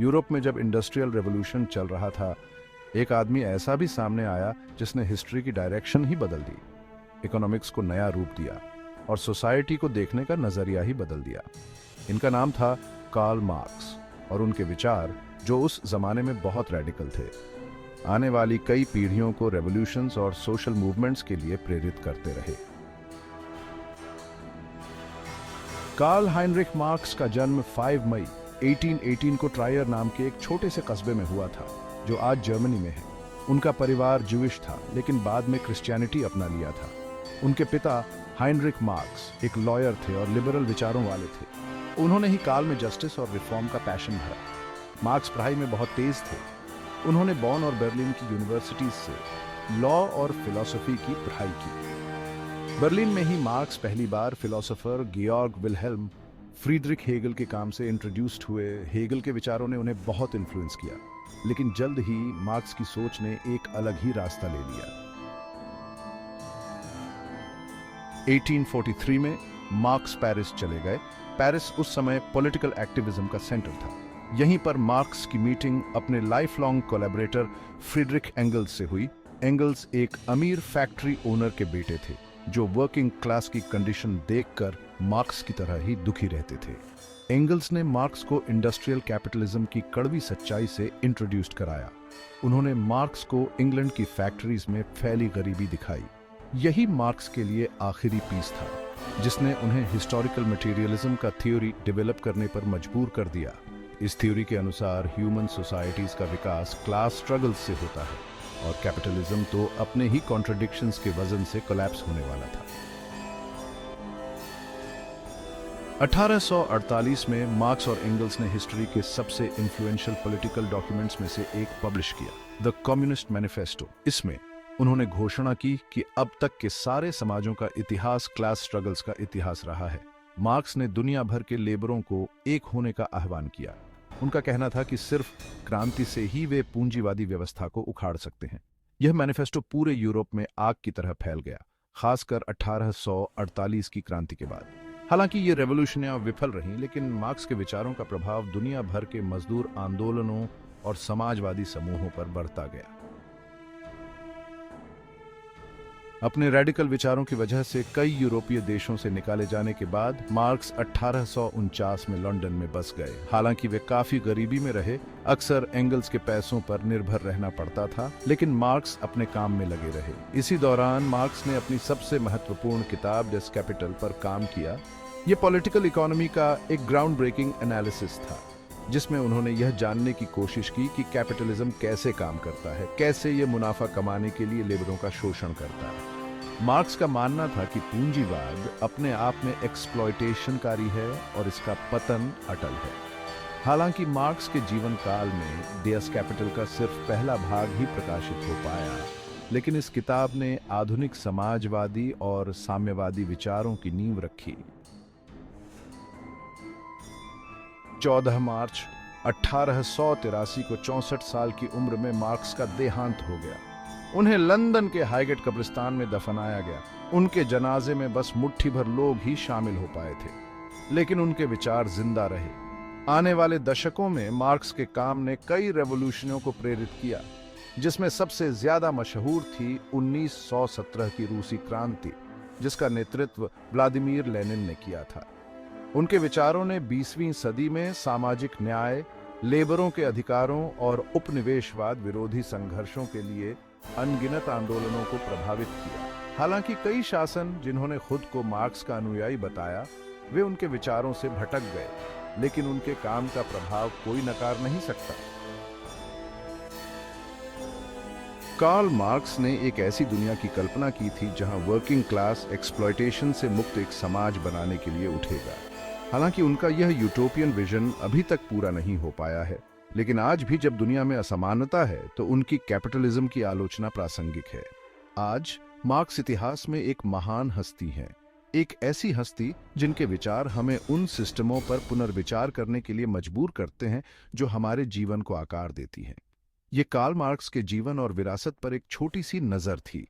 Europe में जब industrial revolution चल रहा था, एक आदमी ऐसा भी सामने आया जिसने हिस्ट्री की डायरेक्शन ही बदल दी, इकोनॉमिक्स को नया रूप दिया और सोसाइटी को देखने का नजरिया ही बदल दिया। इनका नाम था कार्ल मार्क्स और उनके विचार, जो उस जमाने में बहुत रेडिकल थे, आने वाली कई पीढ़ियों को रेवोल्यूशंस और सोशल मूवमेंट्स के लिए प्रेरित करते रहे। कार्ल हाइनरिच मार्क्स का जन्म 5 मई 1818 को ट्रायर नाम के एक छोटे से कस्बे में हुआ था, जो आज जर्मनी में है। उनका परिवार ज्यूइश था, लेकिन बाद में क्रिश्चियनिटी अपना लिया था। उनके पिता हाइनरिच मार्क्स एक लॉयर थे और लिबरल विचारों वाले थे। उन्होंने ही काल में जस्टिस और रिफॉर्म का पैशन भरा। मार्क्स पढ़ाई में बहुत तेज थे। उन्होंने बॉन और बर्लिन की यूनिवर्सिटीज से लॉ और फिलॉसफी की पढ़ाई की। बर्लिन में ही मार्क्स पहली बार फिलोसोफर गेorg विल्हेल्म फ्रीडरिक हेगल के काम से इंट्रोड्यूस्ड हुए। हेगल के विचारों ने उन्हें बहुत इन्फ्लुएंस किया, लेकिन जल्द ही मार्क्स की सोच ने एक अलग ही रास्ता ले लिया। 1843 में मार्क्स पेरिस चले गए। पेरिस उस समय पॉलिटिकल एक्टिविज्म का सेंटर था। यहीं पर मार्क्स की मीटिंग अपने life long collaborator Friedrich angles से हुई। एंगल्स एक अमीर फैक्ट्री ओनर के बेटे थे, जो वर्किंग क्लास की कंडीशन देखकर मार्क्स की तरह ही दुखी रहते थे। एंगल्स ने मार्क्स को इंडस्ट्रियल कैपिटलिज्म की कड़वी सच्चाई से इंट्रोड्यूस्ड कराया। उन्होंने मार्क्स को इंग्लैंड की फैक्ट्रीज में फैली गरीबी दिखाई। यही मार्क्स के लिए आखिरी पीस था, जिसने उन्हें हिस्टोरिकल मटेरियलिज्म का थ्योरी डेवलप करने पर मजबूर कर दिया। इस थ्योरी के अनुसार ह्यूमन सोसाइटीज का विकास क्लास स्ट्रगल्स से होता है और कैपिटलिज्म तो अपने ही कॉन्ट्रडिक्शंस के वजन से कोलैप्स होने वाला था। 1848 में मार्क्स और एंगल्स ने हिस्ट्री के सबसे इन्फ्लुएंशियल पॉलिटिकल डॉक्यूमेंट्स में से एक पब्लिश किया, द कम्युनिस्ट मैनिफेस्टो। इसमें उन्होंने घोषणा की कि अब तक के सारे समाजों का इतिहास क्लास स्ट्रगल्स का इतिहास रहा है। मार्क्स ने दुनिया भर के लेबरों को एक होने का आह्वान किया। उनका कहना था कि सिर्फ क्रांति से ही वे पूंजीवादी व्यवस्था को उखाड़ सकते हैं। यह मैनिफेस्टो पूरे यूरोप में आग की तरह फैल गया, खासकर 1848 की क्रांति के बाद। हालांकि ये रेवोल्यूशनें विफल रहीं, लेकिन मार्क्स के विचारों का प्रभाव दुनिया भर के मजदूर आंदोलनों और समाजवादी समूहों पर बढ़ता गया। अपने रेडिकल विचारों की वजह से कई यूरोपीय देशों से निकाले जाने के बाद मार्क्स 1849 में लंदन में बस गए। हालांकि वे काफी गरीबी में रहे, अक्सर एंगल्स के पैसों पर निर्भर रहना पड़ता था, लेकिन मार्क्स अपने काम में लगे रहे। इसी दौरान मार्क्स ने अपनी सबसे महत्वपूर्ण किताब डेस कैपिटल पर काम किया। यह पॉलिटिकल इकोनॉमी का एक ग्राउंड ब्रेकिंग एनालिसिस था, जिसमें उन्होंने यह जानने की कोशिश की कि कैपिटलिज्म कैसे काम करता है, कैसे यह मुनाफा कमाने के लिए लेबरों का शोषण करता है। मार्क्स का मानना था कि पूंजीवाद अपने आप में एक्सप्लॉयटेशनकारी है और इसका पतन अटल है। हालांकि मार्क्स के जीवन काल में डेस कैपिटल का सिर्फ पहला भाग ही प्रकाशित हो पाया, लेकिन इस किताब ने आधुनिक समाजवादी और साम्यवादी विचारों की नींव रखी। 14 मार्च 1883 को 64 साल की उम्र में मार्क्स का देहांत हो गया। उन्हें लंदन के हाईगेट कब्रिस्तान में दफनाया गया। उनके जनाजे में बस मुट्ठी भर लोग ही शामिल हो पाए थे, लेकिन उनके विचार जिंदा रहे। आने वाले दशकों में मार्क्स के काम ने कई रेवोल्यूशनों को प्रेरित किया, जिसमें सबसे ज्यादा मशहूर थी 1917 की रूसी क्रांति, जिसका नेतृत्व व्लादिमीर लेनिन ने किया था। उनके विचारों ने 20वीं सदी में सामाजिक न्याय, लेबरों के अधिकारों और उपनिवेशवाद विरोधी संघर्षों के लिए अनगिनत आंदोलनों को प्रभावित किया। हालांकि कई शासन, जिन्होंने खुद को मार्क्स का अनुयायी बताया, वे उनके विचारों से भटक गए, लेकिन उनके काम का प्रभाव कोई नकार नहीं सकता। कार्ल मार्क्स ने एक ऐसी दुनिया की कल्पना की थी जहां वर्किंग क्लास एक्सप्लॉयटेशन से मुक्त एक समाज बनाने के लिए उठेगा। हालांकि उनका यह यूटोपियन विजन अभी तक पूरा नहीं हो पाया है, लेकिन आज भी जब दुनिया में असमानता है तो उनकी कैपिटलिज्म की आलोचना प्रासंगिक है। आज मार्क्स इतिहास में एक महान हस्ती हैं, एक ऐसी हस्ती जिनके विचार हमें उन सिस्टमों पर पुनर्विचार करने के लिए मजबूर करते हैं जो हमारे जीवन को आकार देती हैं। ये कार्ल मार्क्स के जीवन और विरासत पर एक छोटी सी नजर थी,